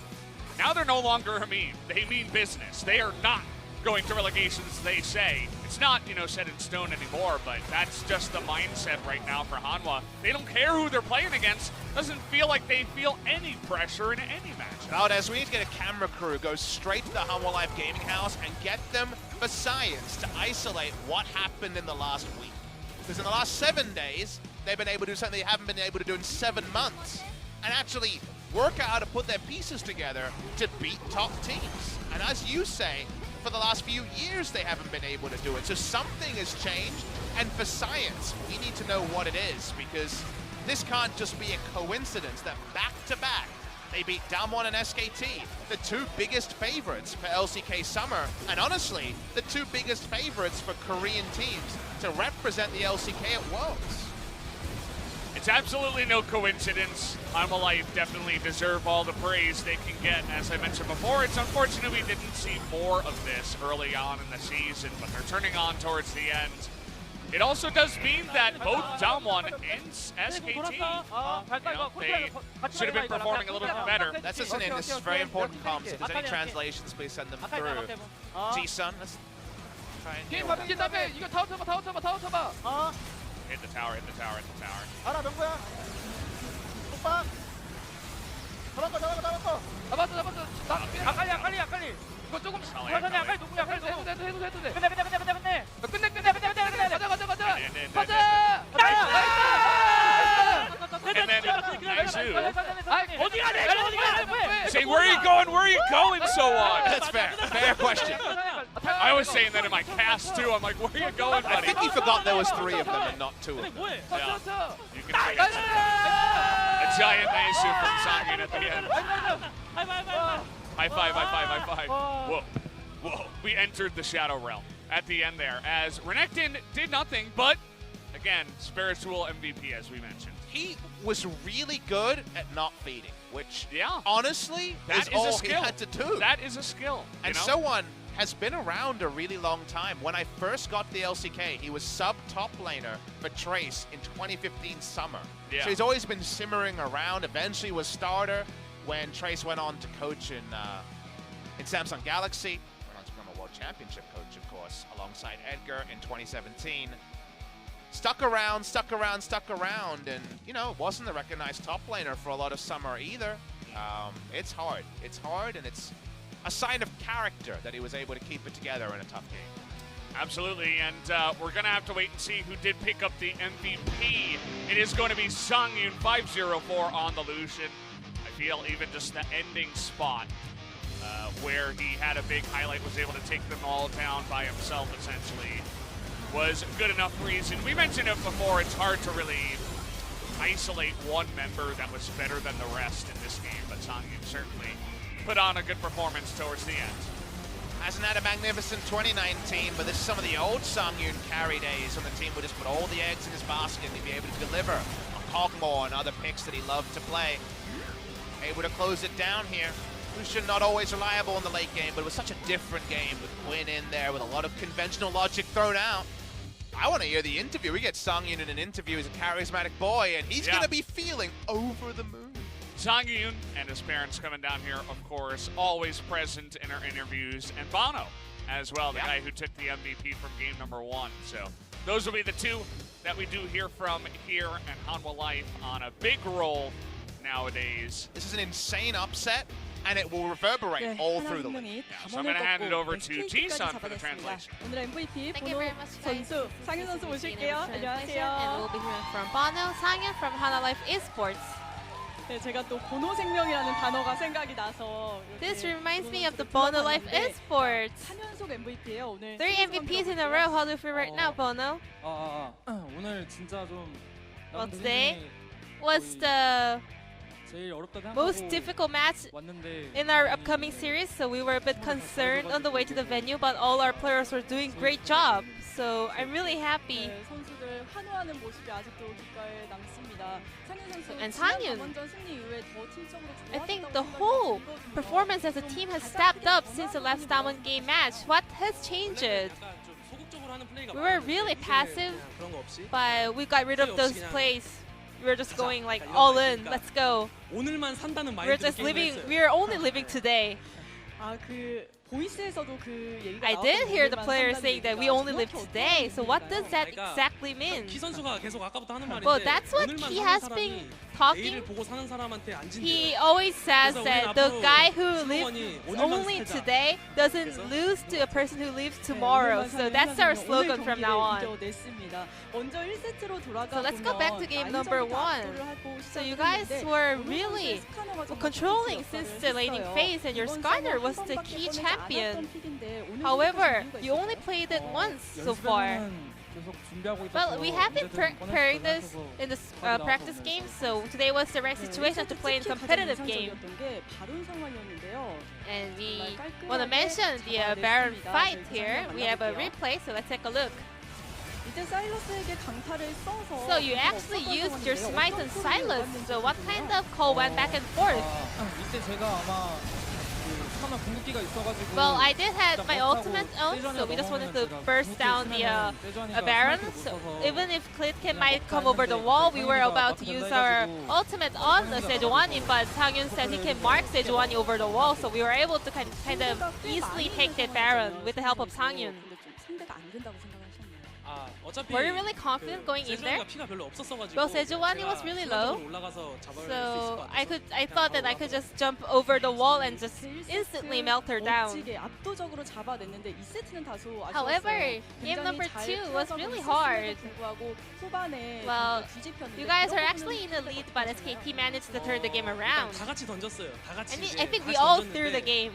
Now they're no longer a meme. They mean business. They are not going to relegations, they say. It's not, you know, set in stone anymore, but that's just the mindset right now for Hanwha. They don't care who they're playing against. Doesn't feel like they feel any pressure in any match. Valdez, we need to get a camera crew, go straight to the Hanwha Live Gaming House and get them for science to isolate what happened in the last week. Because in the last 7 days, they've been able to do something they haven't been able to do in 7 months, and actually work out how to put their pieces together to beat top teams. And as you say, for the last few years, they haven't been able to do it. So something has changed, and for science, we need to know what it is, because this can't just be a coincidence that back-to-back, they beat Damwon and SKT, the 2 biggest favorites for LCK Summer, and honestly, the 2 biggest favorites for Korean teams to represent the LCK at Worlds. It's absolutely no coincidence. Hanwha Life definitely deserve all the praise they can get. As I mentioned before, it's unfortunate we didn't see more of this early on in the season, but they're turning on towards the end. It also does mean that both Damwon and SKT, you know, they should have been performing a little bit better. That's listening. This is very important comms. If there's any translations, please send them through. G-Sun, let's try and hear what Hit the tower, hit the tower, hit the tower. 알아 명구야 오빠 잡았어 아칼리 이거 조금 천천히 아칼리 누구야 아칼리 해도 돼 끝내 가자 And then Azu. 어디 가네 Say, where are you going? Where are you going, SoHwan? That's fair. Fair question. I was saying that in my cast too. I'm like, where are you going, I buddy? think he forgot there was 3 of them and not 2 of them. Yeah. You can say it's a giant Azu from sangyoon at the end. High five, high five, high five. Whoa. Whoa. We entered the Shadow Realm at the end there, as Renekton did nothing, but again, spiritual MVP, as we mentioned. He was really good at not feeding, which honestly that is all a skill. he had to do. That is a skill. And SoHwan has been around a really long time. When I first got the LCK, he was sub-top laner for Trace in 2015 summer. Yeah. So he's always been simmering around, eventually was starter when Trace went on to coach in Samsung Galaxy. Went on to become a World Championship coach, of course, alongside Edgar in 2017. Stuck around, and, you know, wasn't a recognized top laner for a lot of summer either. It's hard. It's hard, and it's a sign of character that he was able to keep it together in a tough game. Absolutely, and we're going to have to wait and see who did pick up the MVP. It is going to be sangyoon 504 on the Lucian. I feel even just the ending spot where he had a big highlight, was able to take them all down by himself, essentially. was good enough reason. We mentioned it before, it's hard to really isolate one member that was better than the rest in this game, but sangyoon certainly put on a good performance towards the end. Hasn't had a magnificent 2019, but this is some of the old sangyoon carry days when the team would just put all the eggs in his basket and he'd be able to deliver on Kog'Maw and other picks that he loved to play. Able to close it down here. Lucian not always reliable in the late game, but it was such a different game with Quinn in there with a lot of conventional logic thrown out. I want to hear the interview. We get sangyoon in an interview as a charismatic boy, and he's going to be feeling over the moon. Sangyoon and his parents coming down here, of course, always present in our interviews, and Bono as well, the guy who took the MVP from game number 1. So those will be the two that we do hear from here at Hanwha Life on a big roll nowadays. This is an insane upset, and it will reverberate all through the league. Yeah, so I'm going to hand it over to Ji-sun for the translation. 오늘 MVP Thank you very much, guys. 선수 상윤 선수 모실게요. And 안녕하세요. we'll be hearing from Bono, Sangyoon from Hanwha Life Esports. 네, 제가 또 보노 생명이라는 단어가 생각이 나서 This reminds me of the Bono Life Esports. 4연속 MVP예요. 오늘 3 MVPs in a row. How do you feel right now, Bono? 오늘 진짜 좀 Well, today was the 제일 어렵다고 생각하고 most difficult match 왔는데 in our upcoming series, so we were a bit concerned on the way to the venue, but all our players were doing great job. So I'm really happy. 네, 선수들 환호하는 모습이 아직도 귓가에 남습니다. 상윤 선수 And 지난 상윤, 강원전 승리 이후에 더 팀적으로 I think 좋아졌다고 the 생각이 whole 들거든요. performance as a team has stepped up since the last Diamond game match. What has changed? 약간 좀 소극적으로 하는 플레이가 We were 많았는데 really 이제 passive, 그냥 그런 거 없이 but we got rid of those plays. We were just going like all in. Let's go. 오늘만 산다는 We're 마인드로 just 게임을 living. 했어요. We are only living today. 아, 그 보이스에서도 그 얘기가 I did hear the 나왔거든요. players 오늘만 saying that we 산다는 only live 얘기가. today. So what does that 그러니까 exactly mean? 키 선수가 계속 아까부터 하는 말인데 Well, that's what 오늘만 he 사는 has 사람이 been 내일을 talking. 보고 사는 사람한테 안 He 진대요. always says 그래서 that 우리는 the 앞으로 guy who SoHwan이 lives 오늘만 only 살자. today doesn't 그래서 lose to a person who lives tomorrow. So that's our slogan from now on. 먼저 1세트로 So let's go back to game number 1. So you guys were really controlling since the laning phase, and your Skarner was the key champion. However, you only played it once so far. Well, we have been preparing this in the practice game, so today was the right situation to play in competitive game. And we want to mention the Baron fight here. We have a replay, so let's take a look. So you actually used your smite and silence. So what kind of call went back and forth? Well, I did have my ultimate on, so we just wanted to burst down the Baron. So even if Clid might come over the wall, we were about to use our ultimate on the SoHwan, but Sangyoon said he can mark SoHwan over the wall, so we were able to kind of easily take that Baron with the help of Sangyoon. Were you really confident going in there? Well, SoHwan was really low, so I thought that I could just jump over the wall and just instantly melt her down. However, game number 2 was really hard. Well, you guys are actually in the lead, but SKT managed to turn the game around. I think we all threw the game.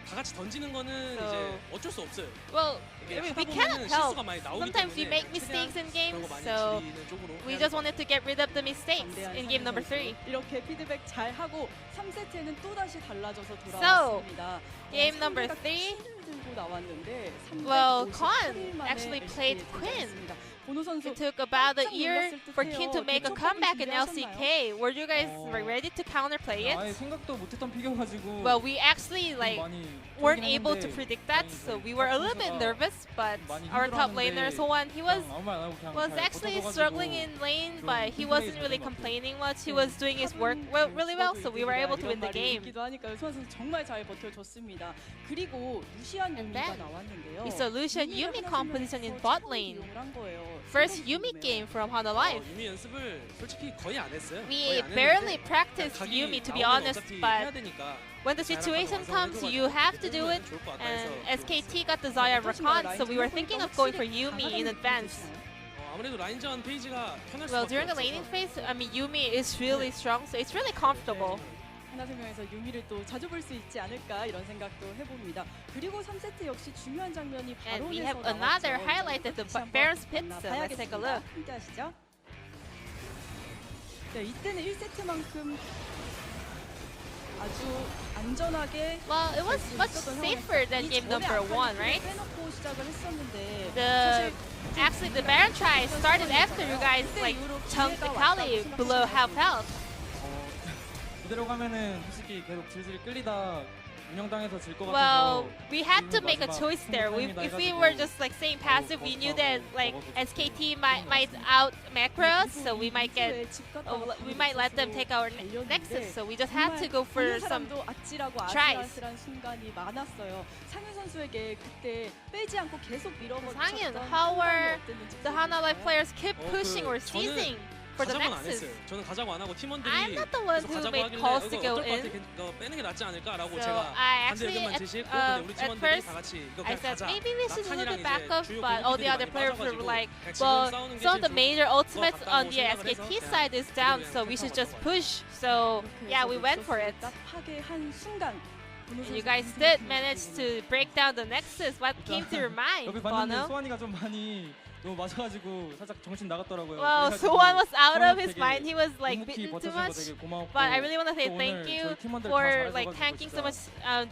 다 같이 던지는 거는 이제 어쩔 수 없어요. Well, we cannot help. Sometimes we make mistakes in games, so we just wanted to get rid of the mistakes in game number 3. 이렇게 피드백 잘 하고 3세트에는 또 다시 달라져서 So, 돌아왔습니다. game number 3. Well, Kahn actually played Quinn. It It took about a year for Kahn to make a comeback in LCK. Were you guys ready to counterplay it? Well, we actually weren't able to predict that, so we were a little bit nervous. But our top laner SoHwan, he was actually struggling in lane, but he wasn't really complaining much. He was doing his work really well, so we were able to win the game. And then we saw Lucian Yumi composition in bot lane. First Yumi game from Hanwha Life. 유미 연습을 솔직히 거의 안 했어요. We barely practiced Yumi, to be honest, but when the situation comes, you have to do it. And SKT got the Xayah Rakan, so we were thinking of going for Yumi in advance. 아무래도 라인전 페이지가 편할 Well, 수밖에 during the 없어서 laning phase, I mean, Yumi is really strong, so it's really comfortable. 하나생명에서 유미를 또 자주 볼 수 있지 않을까 이런 생각도 해봅니다. 그리고 3세트 역시 중요한 장면이 And we 바론에서 have another 나왔죠. highlight at the Baron's Pit, so let's take a look. 함께 하시죠. 네, 이때는 1세트만큼 아주 안전하게 Well, it was much safer than game number 1, right? 빼놓고 시작을 했었는데 Actually, the Baron try started after you guys like chunked the Kali below half health. 이대로 가면은 솔직히 계속 질질 끌리다 운영당해서 질 것 Well, 같아서 we had to make a choice there. If we were just like staying passive, we knew that like SKT might out macro us, so we might let them take our nexus. So we just had to go for some tries. 순간이 많았어요. 상윤 선수에게 그때 빼지 않고 계속 밀어붙였던 상윤, how were the Hanwha Life players keep pushing or seizing for the 가자고는 안 nexus? 했어요. 저는 가자고 안 하고 팀원들이 I'm not the one 계속 who 가자고 made 하길래 calls to 이거 go 어떨 것 in. 같아? 이거 빼는 게 낫지 않을까라고 So 제가 I 반대 actually 의견만 제시했고 at 근데 우리 first 팀원들이 다 같이 이거 I 그냥 said 가자. maybe we should 나 look 칸이랑 at back 이제 up, 주요 but all the 경기들이 other 많이 players were 빠져가지고 like, 그냥 지금 well, 싸우는 게 some of the 제일 major ultimates 같다고 on the 생각을 SKT 해서 side is down, 그냥 so we should just 택하고 push. So yeah, we went for it. 답하게 한 순간 And you guys did manage to break down the nexus. What came to your mind, 여기 봤는데 Bono? 소환이가 좀 많이 너무 맞아가지고 살짝 정신 나갔더라고요. Well, 그래가지고 SoHwan was out of 소환이 his 되게 mind. He was like 묵묵히 bitten too 버텨준 거 much. 되게 고마웠고 But I really want to say 또 thank 오늘 you 저희 팀원들 다 for 잘해줘가지고 like tanking so 진짜 much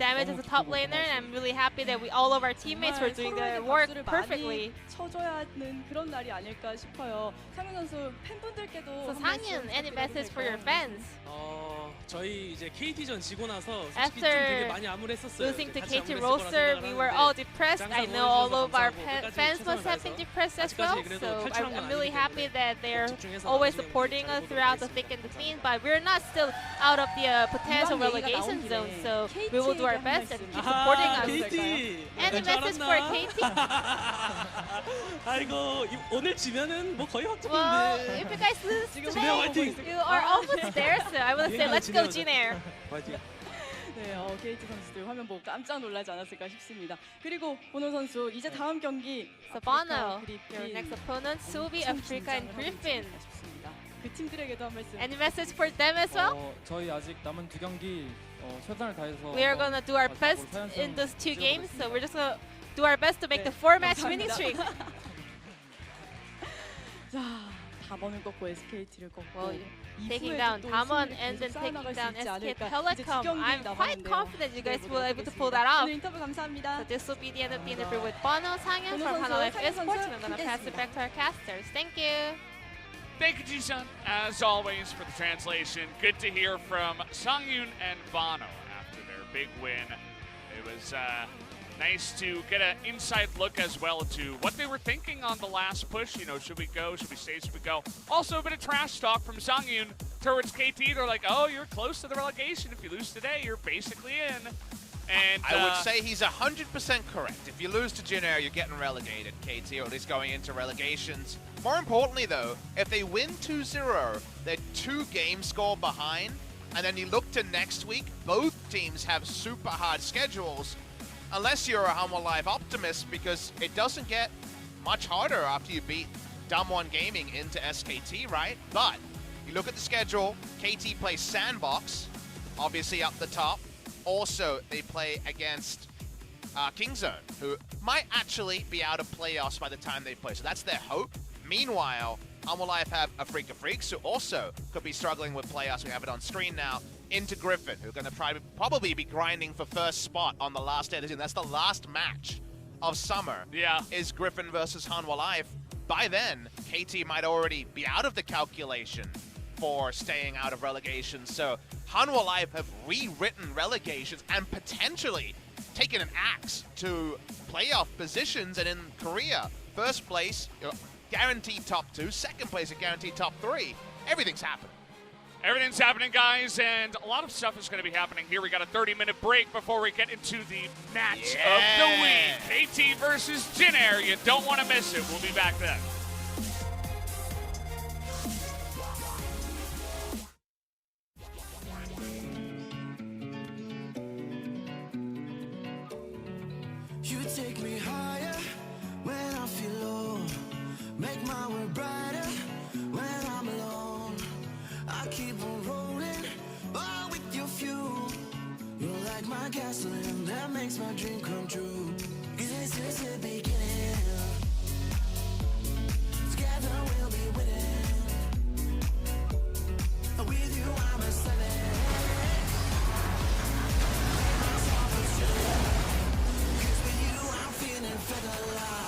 damage as a 너무 top 기쁘고 laner, and I'm 고마웠어요. really happy that all of our teammates were doing their work perfectly. 쳐줘야 하는 그런 날이 아닐까 싶어요. 상윤 선수 팬분들께도 So 상윤, any message for your fans? 저희 이제 KT전 지고 나서 솔직히 좀 After 되게 많이 암울했었어요. Losing to 같이 KT 암울했을 roster, 거라 we were 생각을 all 하는데 depressed. I 항상 know all of our 응원해주셔서 끝까지 fans must 최선을 have been 다해서 depressed as well. 아직까지 그래도 So 탈출한 건 I'm really 아니기 happy 때문에 that they're 집중해서 always 나중에 supporting us 잘해보도록 throughout the 하겠습니다. thick and the thin. But we're not still out of the potential 이왕 얘기가 relegation 나온 zone. 김에 So we will do our KT best and 얘기 keep 한 supporting 말씀. us. KT Any message for KT? 아이고 오늘 지면은 뭐 거의 Well, 확정인데. if you guys lose 진행 today, 화이팅! you are almost there. So I want to say, let's go Jin-air. 화이팅. 네, KT 선수들 화면 보고 깜짝 놀라지 않았을까 싶습니다. 그리고 보노 선수 이제 다음 경기 So Bono, 아프리카, your 그리핀, next opponent, Subi, 엄청 Africa, and 긴장을 하고 Griffin. 있지 않을까 싶습니다. 그 팀들에게도 한 말씀. Any message for them as well? 저희 아직 남은 두 경기 최선을 다해서 We are gonna do our best in those two games, so we're just gonna do our best to make the 4-match winning streak. 자, 다번을 꺾고 SKT를 꺾고 Well, taking down Damwon and then taking down SK Telecom. I'm quite confident you guys will be able to pull that off. 오늘 인터뷰 감사합니다. So this will be the end of the interview with Bono, Sangyoon from Hanwha Life Esports, and I'm gonna pass it back to our casters. Thank you. Thank you, Ji-sun, as always, for the translation. Good to hear from Sangyoon and Bono after their big win. It was nice to get an inside look as well to what they were thinking on the last push. You know, should we go? Should we stay? Should we go? Also, a bit of trash talk from Sangyoon towards KT. They're like, oh, you're close to the relegation. If you lose today, you're basically in. And I would say he's 100% correct. If you lose to Jin-air, you're getting relegated, KT, or at least going into relegations. More importantly, though, if they win 2-0, they're 2 game score behind. And then you look to next week, both teams have super hard schedules. Unless you're a Hanwha Live optimist, because it doesn't get much harder after you beat Damwon Gaming into SKT, right? But you look at the schedule, KT plays Sandbox, obviously up the top. Also, they play against Kingzone, who might actually be out of playoffs by the time they play. So that's their hope. Meanwhile, Hanwha Live have a Freak, who also could be struggling with playoffs. We have it on screen now. Into Griffin, who are going to probably be grinding for first spot on the last day of the season. That's the last match of summer. Yeah. Is Griffin versus Hanwha Live. By then, KT might already be out of the calculation for staying out of relegation. So Hanwha Live have rewritten relegations and potentially taken an axe to playoff positions. And in Korea, first place, guaranteed top 2, second place, a guaranteed top 3. Everything's happening. Everything's happening, guys, and a lot of stuff is going to be happening here. We got a 30-minute break before we get into the match of the week. KT versus Jin-air. You don't want to miss it. We'll be back then. You take me higher when I feel low. Make my world brighter when I'm alone. I keep on rolling, but with your fuel. like my gasoline that makes my dream come true. This is the beginning. Together we'll be winning. With you I'm a savage. Cause with you I'm feeling feather light.